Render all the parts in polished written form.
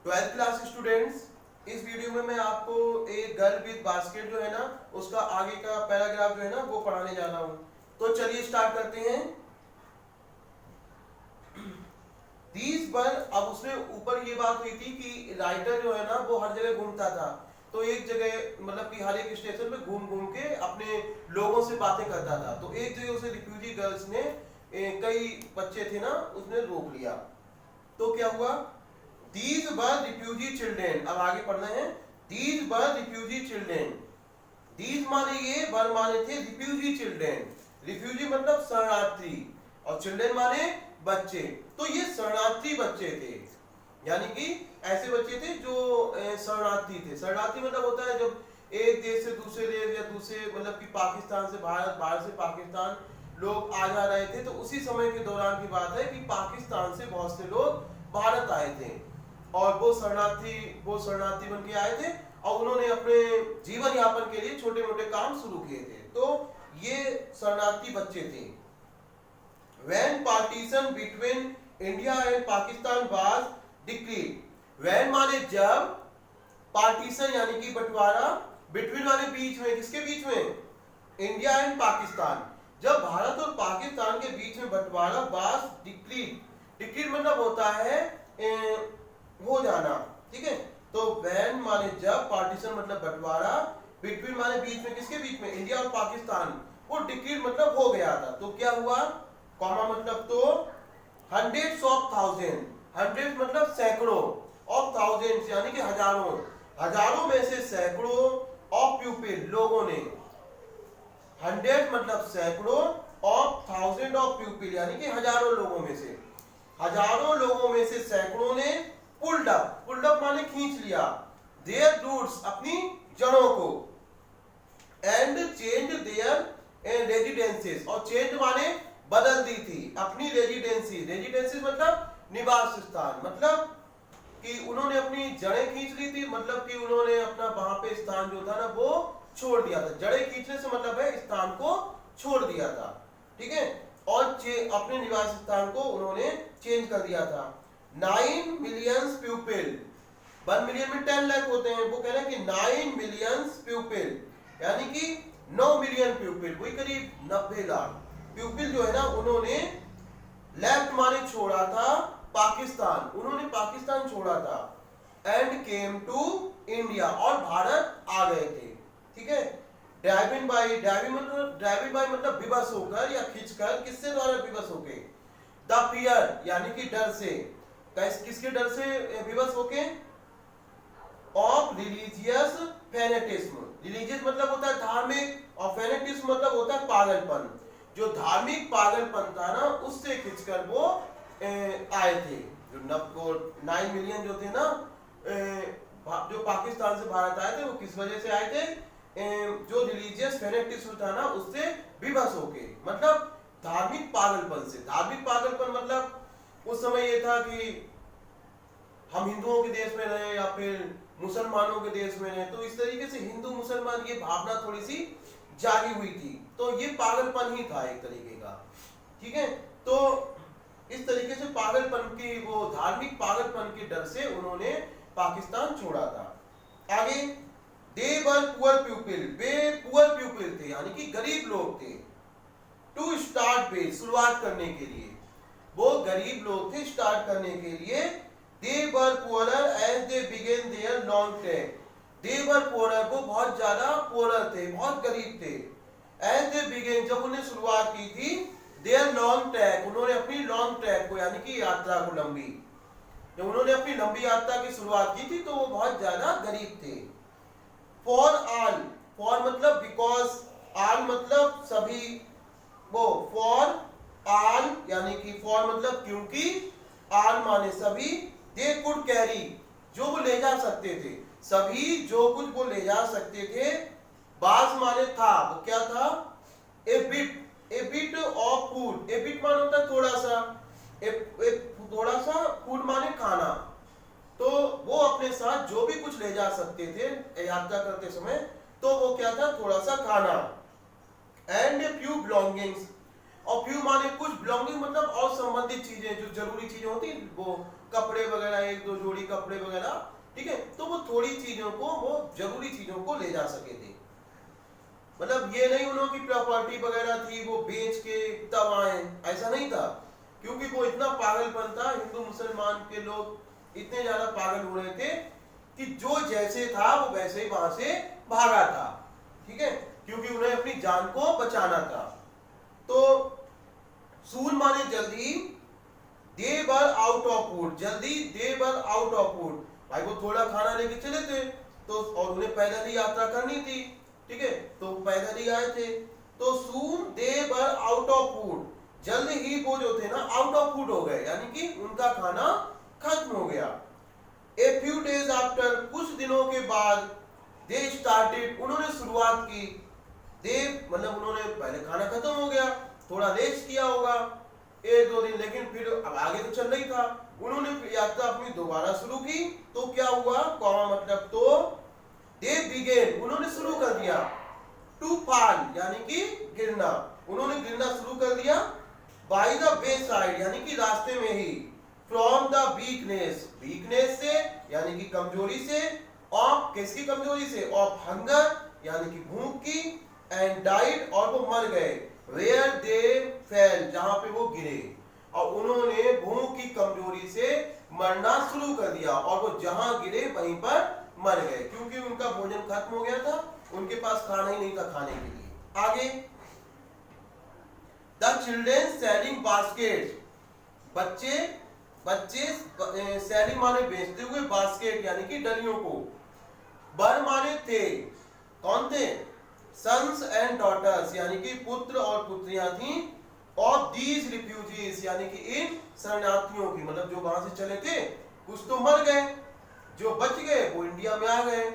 Twelfth class students, इस video में मैं आपको एक गर्ल विद बास्केट जो है ना उसका आगे का पैराग्राफ जो है ना वो पढ़ाने जा रहा हूँ। तो चलिए स्टार्ट करते हैं। दीज वर, अब उसमें ऊपर ये बात हुई थी कि राइटर जो है ना वो हर जगह घूमता था। तो एक जगह मतलब कि हर एक स्टेशन पे घूम घूम के अपने लोगों से बातें करता था। तो एक जगह उसे रिफ्यूजी गर्ल्स ने कई बच्चे थे ना उसने रोक लिया। तो क्या हुआ? These were refugee children। अब आगे पढ़ना है। These were refugee children। These माने ये, वर माने थे refugee children। refugee मतलब शरणार्थी और children माने बच्चे। तो ये शरणार्थी बच्चे थे, यानी कि ऐसे बच्चे थे जो शरणार्थी थे। शरणार्थी मतलब होता है जब एक देश से दूसरे देश या दूसरे मतलब कि पाकिस्तान से भारत, भारत से पाकिस्तान लोग आ जा रहे थे। तो उसी समय के दौरान की बात है कि पाकिस्तान से बहुत से लोग भारत आए थे और वो शरणार्थी बन के आए थे और उन्होंने अपने जीवन यापन के लिए छोटे मोटे काम शुरू किए थे। तो ये शरणार्थी बच्चे थे। When partition between India and Pakistan was decreed, when माने जब, पार्टीशन यानी कि बंटवारा, बिटवीन माने बीच में, किसके बीच में? India and Pakistan. जब भारत और पाकिस्तान के बीच में बंटवारा वाज डिक्रीड, डिक्रीड मतलब होता है हो जाना, ठीक है। तो व्हेन माने जब, पार्टीशन मतलब बंटवारा, बिटवीन माने बीच में, किसके बीच में? इंडिया और पाकिस्तान। वो डिक्रीड मतलब हो गया था। तो क्या हुआ? कॉमा मतलब तो हंड्रेड्स ऑफ थाउजेंड, हंड्रेड मतलब सैकड़ों, ऑफ थाउजेंड्स यानी कि हजारों, हजारों में से सैकड़ों, ऑफ पीपल लोगों ने, हंड्रेड मतलब सैकड़ों, ऑफ थाउजेंड ऑफ पीपल यानी कि हजारों लोगों में से, हजारों लोगों में से सैकड़ों ने पुल्ड अप, पुल्ड अप माने खींच लिया, देयर रूट्स अपनी जड़ों को, एंड चेंज देयर रेजिडेंसेस, और चेंज माने बदल दी थी अपनी रेजिडेंसी, रेजिडेंसी मतलब निवास स्थान, मतलब कि उन्होंने अपनी जड़ें खींच ली थी, मतलब कि उन्होंने अपना वहां पे स्थान जो था ना वो छोड़ दिया था। जड़ें खींचने से मतलब है स्थान को छोड़ दिया था, ठीक है। और अपने निवास स्थान को उन्होंने चेंज कर दिया था। 9 मिलियन पीपल, 1 मिलियन में 10 लाख होते हैं, वो कह रहे हैं कि 9 मिलियन पीपल यानी कि 9 मिलियन पीपल, वही करीब 90 लाख पीपल जो है ना उन्होंने लेफ्ट माने छोड़ा था पाकिस्तान, उन्होंने पाकिस्तान छोड़ा था, एंड केम टू इंडिया और भारत आ गए थे, ठीक है। ड्राइविंग बाई मतलब विवश होकर या खींचकर, किससे द्वारा विवश होके? द फियर यानी कि डर से, किसके डर से विवश होके? ऑफ रिलीजियस फेनेटिज्म, रिलीजियस मतलब होता है धार्मिक और फेनेटिज्म मतलब होता है पागलपन। जो धार्मिक पागलपन था ना उससे खिंचकर वो आए थे। जो 9 मिलियन जो थे ना जो पाकिस्तान से भारत आए थे वो किस वजह से आए थे? जो रिलीजियस फेनेटिज्म था ना उससे विवश होके, मतलब धार्मिक पागलपन से। धार्मिक पागलपन मतलब उस समय ये था कि हम हिंदुओं के देश में रहे या फिर मुसलमानों के देश में रहे, तो इस तरीके से हिंदू मुसलमान ये भावना थोड़ी सी जागी हुई थी। तो ये पागलपन ही था एक तरीके का, ठीक है। तो इस तरीके से पागलपन की, वो धार्मिक पागलपन के डर से उन्होंने पाकिस्तान छोड़ा था। आगे, दे वर पुअर पीपल, वे पुअर पीपल थे यानी कि गरीब लोग थे। टू स्टार्ट विद, शुरुआत करने के लिए, वो गरीब लोग थे स्टार्ट करने के लिए। They were poorer as they begin their long track, they were poorer वो बहुत ज्यादा पुअरर थे, बहुत गरीब थे। एज दे बिगेन जब उन्हें शुरुआत की थी, देयर लॉन्ग ट्रैक उन्होंने अपनी लॉन्ग ट्रैक को यानी कि यात्रा को, लंबी, जब उन्होंने अपनी लंबी यात्रा की शुरुआत की थी तो वो बहुत ज्यादा गरीब थे। फॉर ऑल, फॉर मतलब बिकॉज, ऑल मतलब सभी, वो फॉर ऑल यानी कि फॉर मतलब क्योंकि, ऑल माने सभी, दे कुड कैरी जो वो ले जा सकते थे, सभी जो कुछ वो ले जा सकते थे। बास माने था, वो क्या था? ए bit of food, A bit माने होता है थोड़ा सा, थोड़ा सा, फूड माने खाना। तो वो अपने साथ जो भी कुछ ले जा सकते थे यात्रा करते समय, तो वो क्या था? थोड़ा सा खाना। एंड ए फ्यू बिलोंगिंग्स, और फ्यू माने कुछ, बिलोंगिंग मतलब और संबंधित चीजें, जो जरूरी चीजें होती, वो कपड़े वगैरह, एक दो जोड़ी कपड़े कपड़े वगैरह, ठीक है। तो वो थोड़ी चीजों को, वो जरूरी चीजों को ले जा सके थे। मतलब ये नहीं उन्होंने की प्रॉपर्टी वगैरह थी वो बेच के तब आए, ऐसा नहीं था। क्योंकि वो इतना पागलपन था, हिंदू मुसलमान के लोग इतने ज्यादा पागल हो रहे थे कि जो जैसे था वो वैसे ही वहां से भागा था, ठीक है, क्योंकि उन्हें अपनी जान को बचाना था। तो सून माने जल्दी, दे वर आउट ऑफ फूड, जल्दी दे वर आउट ऑफ फूड, भाई वो थोड़ा खाना लेके चले थे तो, और उन्हें पैदल ही यात्रा करनी थी, ठीक है, तो पैदल ही आए थे। तो सून दे वर आउट ऑफ फूड, जल्द ही वो जो थे ना आउट ऑफ फूड हो गए, यानी कि उनका खाना खत्म हो गया। ए फ्यू डेज आफ्टर, कुछ दिनों के बाद, दे स्टार्टेड, उन्होंने शुरुआत की, दे मतलब उन्होंने पहले खाना खत्म हो गया, थोड़ा रेस्ट किया होगा 1-2 दिन, लेकिन फिर अब आगे तो चल रही था, उन्होंने यात्रा अपनी दोबारा शुरू की। तो क्या हुआ, कॉमा मतलब तो, दे बिगेन, उन्होंने शुरू कर दिया, टू फॉल यानी कि गिरना, उन्होंने गिरना शुरू कर दिया, बाय द वे साइड यानी कि रास्ते में ही, फ्रॉम द वीकनेस, वीकनेस से यानी कि कमजोरी से, ऑफ किसकी कमजोरी से, ऑफ हंगर यानी कि भूख की, एंड डाइड और वो मर गए, वेयर दे फेल जहां पे वो गिरे, और उन्होंने भूख की कमजोरी से मरना शुरू कर दिया, और वो जहां गिरे वहीं पर मर गए, क्योंकि उनका भोजन खत्म हो गया था, उनके पास खाना ही नहीं था खाने के लिए। आगे, द चिल्ड्रेन सेलिंग बास्केट, बच्चे सेलिंग माने बेचते हुए, बास्केट यानी कि डलियों को, बर माने थे, कौन थे, सन्स एंड डॉटर्स यानी कि पुत्र और पुत्रियां थी, ऑफ दीज रिफ्यूजीज यानी कि इन शरणार्थियों की, मतलब जो वहां से चले थे कुछ तो मर गए, जो बच गए वो इंडिया में आ गए,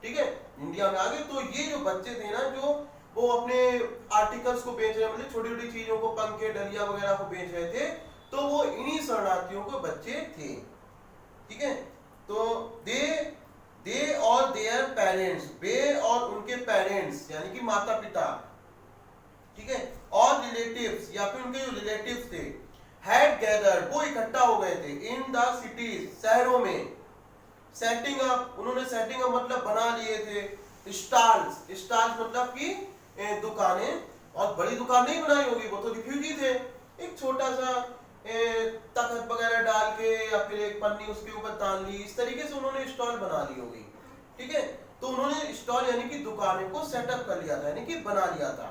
ठीक है, इंडिया में आ गए। तो ये जो बच्चे थे ना, जो वो अपने आर्टिकल्स को बेच रहे, मतलब छोटी छोटी चीजों को, पंखे डलिया वगैरह को बेच रहे थे, तो वो इन्हीं शरणार्थियों के बच्चे थे, ठीक है। तो दे और देयर पेरेंट्स, वे और उनके पेरेंट्स यानी कि माता पिता, ठीक है, और रिलेटिव्स या फिर उनके जो रिलेटिव्स थे, हैड गैदर्ड, वो इकट्ठा हो गए थे, इन द सिटीज, शहरों में, सेटिंग अप, उन्होंने सेटिंग अप मतलब बना लिए थे, स्टॉल्स, स्टॉल्स मतलब कि दुकानें, और बड़ी दुकान नहीं बनाई होगी, वो तो रिफ्यूजी थे, एक छोटा सा तख्त वगैरह डाल के या फिर एक पन्नी उसके ऊपर तान ली, इस तरीके से उन्होंने स्टॉल बना ली होगी, ठीक है। तो उन्होंने स्टॉल यानी कि दुकानों को सेटअप कर लिया था, यानी कि बना लिया था।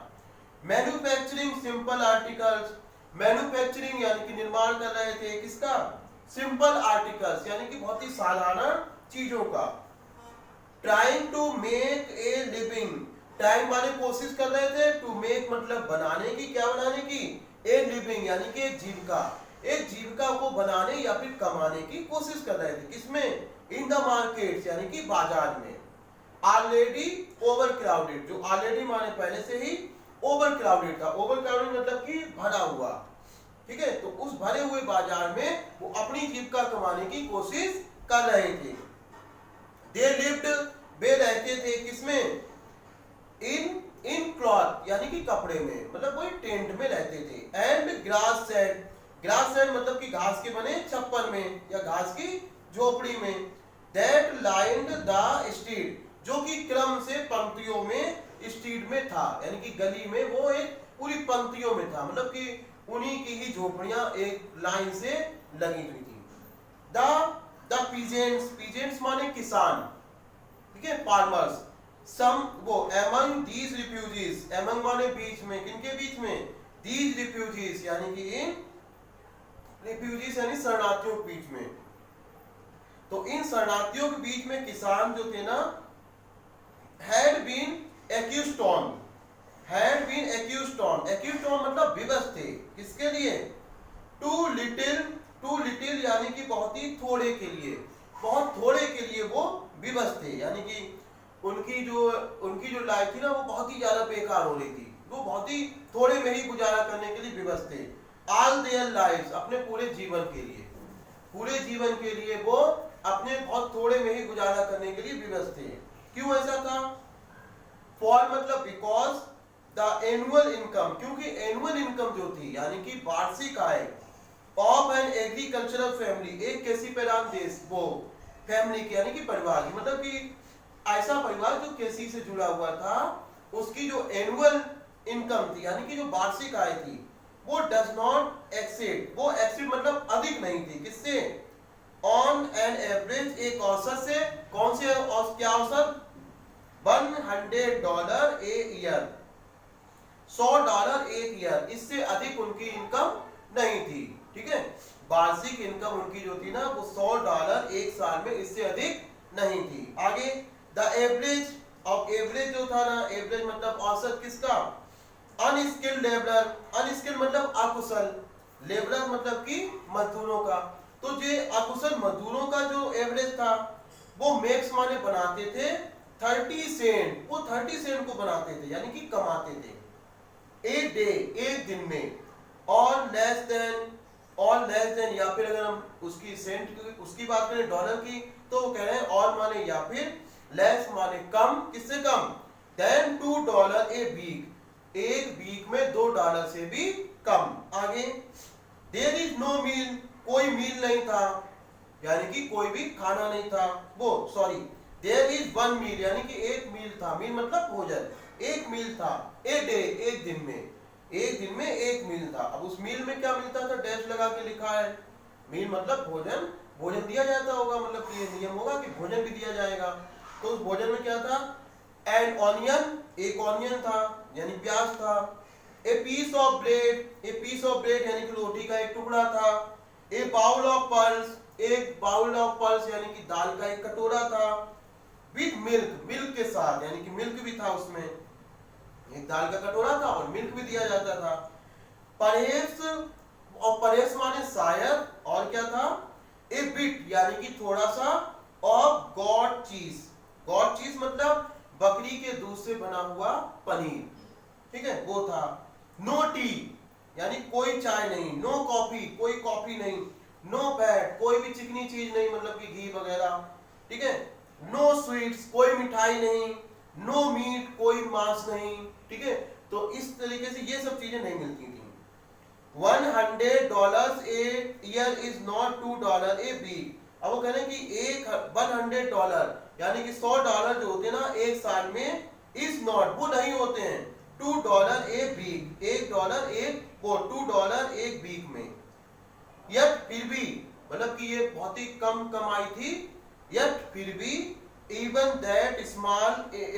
मैन्युफैक्चरिंग सिंपल आर्टिकल्स, मैन्युफैक्चरिंग यानी कि निर्माण कर रहे थे किसका, सिंपल आर्टिकल्स यानी कि बहुत ही साधारण चीजों का। Trying to make a living, trying माने कोशिश कर रहे थे, टू मेक मतलब बनाने की, क्या बनाने की, ए लिविंग यानी कि एक जीविका, एक जीविका को बनाने या फिर कमाने की कोशिश कर रहे थे, किसमें, इन द मार्केट यानी कि बाजार में। ऑलरेडी ओवर क्राउडेड, जो ऑलरेडी माने पहले से ही, ओवर क्राउडेड था, ओवर क्राउडेड मतलब कि भरा हुआ, ठीक है। तो उस भरे हुए बाजार में वो अपनी जीविका कमाने की कोशिश कर रहे थे। दे लिव्ड, वे रहते थे किसमें, इन क्लॉथ यानी कि कपड़े में, मतलब वही टेंट में रहते थे। And grass said, grass said मतलब कि घास के बने छप्पर में या घास की झोपड़ी में। दैट लाइंड द स्ट्रीट, जो कि क्रम से पंक्तियों में स्ट्रीट में था, यानी कि गली में वो एक पूरी पंक्तियों में था, मतलब कि उन्हीं की ही झोपड़ियां एक लाइन से लगी हुई थी। द पीजेंट्स, पीजेंट्स माने किसान, ठीक है, फार्मर्स, सम वो among these refugees, among माने बीच में, किनके बीच में, these refugees यानी कि इन refugees यानी शरणार्थियों के बीच में। तो इन शरणार्थियों के बीच में किसान जो थे ना, had been accused on, had been accused on, accused on मतलब विवश थे, किसके लिए, too little यानी कि बहुत ही थोड़े के लिए, बहुत थोड़े के लिए वो विवश थे, यानी कि उनकी जो लाइफ थी ना वो बहुत ही ज्यादा बेकार हो रही थी, वो बहुत ही थोड़े में ही गुजारा करने के लिए विवश थे। ऑल देयर लाइव्स, अपने पूरे जीवन के लिए, पूरे जीवन के लिए वो अपने बहुत थोड़े में ही गुजारा करने के लिए विवश थे। क्यों ऐसा था, फॉर मतलब बिकॉज द एनुअल इनकम, क्योंकि एनुअल इनकम जो थी यानी कि वार्षिक आय, ऑफ एन एग्रीकल्चरल फैमिली, एक कृषि प्रधान देश, वो फैमिली की यानी कि परिवार की, मतलब कि ऐसा परिवार जो कृषि से जुड़ा हुआ था, उसकी जो एनुअल इनकम थी यानी कि जो वार्षिक आय थी वो डज नॉट एक्सीड, वो एक्सीड मतलब अधिक नहीं थी, किससे? ऑन एन एवरेज, एक औसत से। कौन से क्या औसत? $100 ए ईयर, $100 एक ईयर, इससे अधिक उनकी इनकम नहीं थी। ठीक है, वार्षिक इनकम उनकी जो थी ना वो $100 एक साल में, इससे अधिक नहीं थी। आगे द एवरेज ऑफ, एवरेज जो था ना, एवरेज मतलब औसत किसका? अनस्किल्ड लेबरर, अनस्किल्ड मतलब अकुशल, लेबरर मतलब कि मजदूरों का। तो ये अकुशल मजदूरों का जो एवरेज था वो मैक्स माने बनाते थे 30 सेंट, वो 30 सेंट को बनाते थे यानी कि कमाते थे ए डे, एक दिन में। और लेस देन, या फिर अगर हम उसकी सेंट की, उसकी बात करें डॉलर की, तो वो कह रहे हैं और माने या फिर लेस माने कम, किससे कम? देन $2 ए वीक, एक वीक में $2 से भी कम। आगे देयर इज नो मील, कोई मील नहीं था यानी कि कोई भी खाना नहीं था, वो sorry, there is one meal यानी कि एक मील था, मील मतलब भोजन, एक मील था ए डे, एक दिन में, एक दिन में एक मील था। अब उस मील में क्या मिलता था? डैश लगा के लिखा है, मील मतलब भोजन, भोजन दिया जाता होगा, मतलब ये नियम होगा कि भोजन भी दिया जाएगा। तो उस भोजन में क्या था? एन ऑनियन, एक ऑनियन था यानी प्याज था। A piece of bread, a piece of bread यानी कि रोटी का एक टुकड़ा था। A bowl of pulse, a bowl of pulse यानी कि दाल का एक कटोरा था। विद मिल्क, मिल्क के साथ यानी कि मिल्क भी था उसमें, एक दाल का कटोरा था और मिल्क भी दिया जाता था। परहेज, और परहेज माने शायद, और क्या था? ए बिट यानी कि थोड़ा सा, ऑफ गॉड चीज, गॉड चीज मतलब बकरी के दूध से बना हुआ पनीर, ठीक है, वो था। नो टी यानी कोई चाय नहीं, नो कॉफी, कोई कॉफी नहीं, नो फैट, कोई भी चिकनी चीज नहीं मतलब कि घी वगैरह, ठीक है, नो स्वीट्स, कोई मिठाई नहीं, नो मीट, कोई मांस नहीं, ठीक है। तो इस तरीके से ये सब चीजें नहीं मिलती थी। $100 a year is not $2 a week. अब वो कह रहे हैं कि एक $100 यानी कि $100 जो होते हैं ना एक साल में, इज नॉट, वो नहीं होते हैं $2 ए वीक, $1 एक, वो $2 एक वीक में। यट फिर भी, मतलब कि ये बहुत ही कम कमाई थी, यट फिर भी, इवन दैट स्मॉल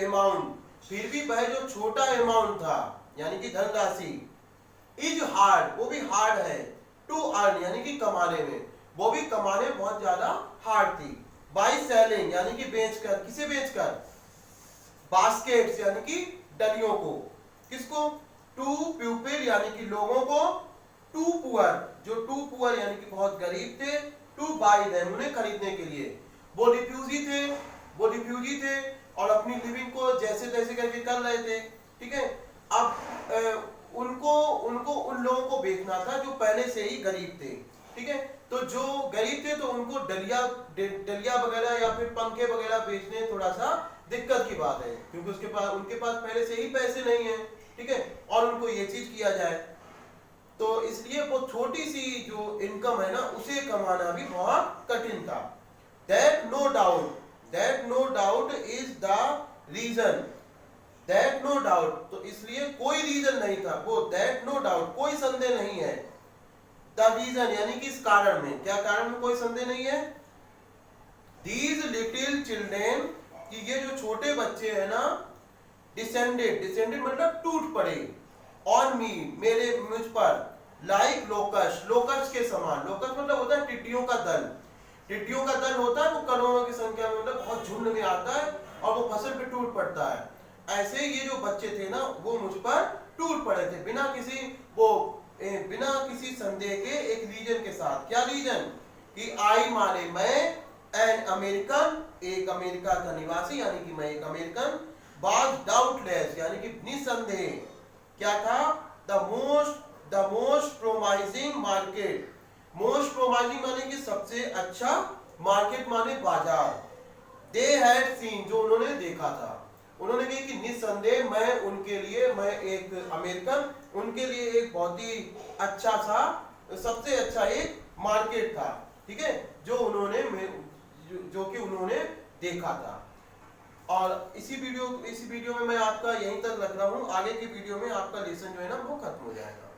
अमाउंट, फिर भी वह जो छोटा अमाउंट था यानी कि धनराशि, इज हार्ड, वो भी हार्ड है, टू अर्न यानी कि कमाने में, वो भी कमाने में बहुत ज्यादा हार्ड थी। बाय सेलिंग यानी कि बेचकर, किसे बेचकर? बास्केट्स यानी कि डलियों को, किसको? टू पीपल यानी कि लोगों को, टू पुअर, जो टू पुअर यानी कि बहुत गरीब थे, टू बाय देम, उन्हें खरीदने के लिए। वो रिफ्यूजी थे और अपनी लिविंग को जैसे तैसे करके कर रहे थे, ठीक है। अब उनको उन लोगों को बेचना था जो पहले से ही गरीब थे, ठीक है। तो जो गरीब थे तो उनको डलिया वगैरह या फिर पंखे वगैरह बेचने थोड़ा सा दिक्कत की बात है, क्योंकि उनके पास पहले से ही पैसे नहीं है, ठीक है, और उनको ये चीज किया जाए, तो इसलिए वो छोटी सी जो इनकम है ना उसे कमाना भी बहुत कठिन था। That no doubt is the reason, that no doubt, तो इसलिए कोई रीजन नहीं था, वो that no doubt, कोई संदेह नहीं है, the reason यानी कि इस कारण में, क्या कारण में कोई संदेह नहीं है? These little children, कि ये जो छोटे बच्चे हैं ना, descended मतलब टूट पड़े, on me, मुझ पर, like locust के समान, locust मतलब होता है टिड्डियों का दल, टिड्डियों का दल होता है वो करोड़ों की संख्या में, मतलब बहुत झुंड में आता है और वो फसल पे टूट पड़ता है। ऐसे ये जो बच्चे थे ना वो मुझ पर टूट पड़े थे बिना किसी संदेह के, एक रीजन के साथ। क्या रीजन? कि आई माने मैं, एन अमेरिकन, एक अमेरिका का निवासी यानी कि मैं एक अमेरिकन, वाज डाउटलेस यानी कि निसंदेह, क्या था? द मोस्ट प्रोमाइजिंग मार्केट, मोस्ट प्रोमाइजिंग माने कि सबसे अच्छा, मार्केट माने बाजार, दे हैड सीन, जो उन्होंने देखा था, उन्होंने कहा कि निस्संदेह मैं उनके लिए, मैं एक अमेरिकन, उनके लिए एक बहुत ही अच्छा सा, सबसे अच्छा एक मार्केट था, ठीक है, जो जो कि उन्होंने देखा था। और इसी वीडियो में मैं आपका यहीं तक रख रहा हूँ, आगे की वीडियो में आपका लेसन जो है ना वो खत्म हो जाएगा।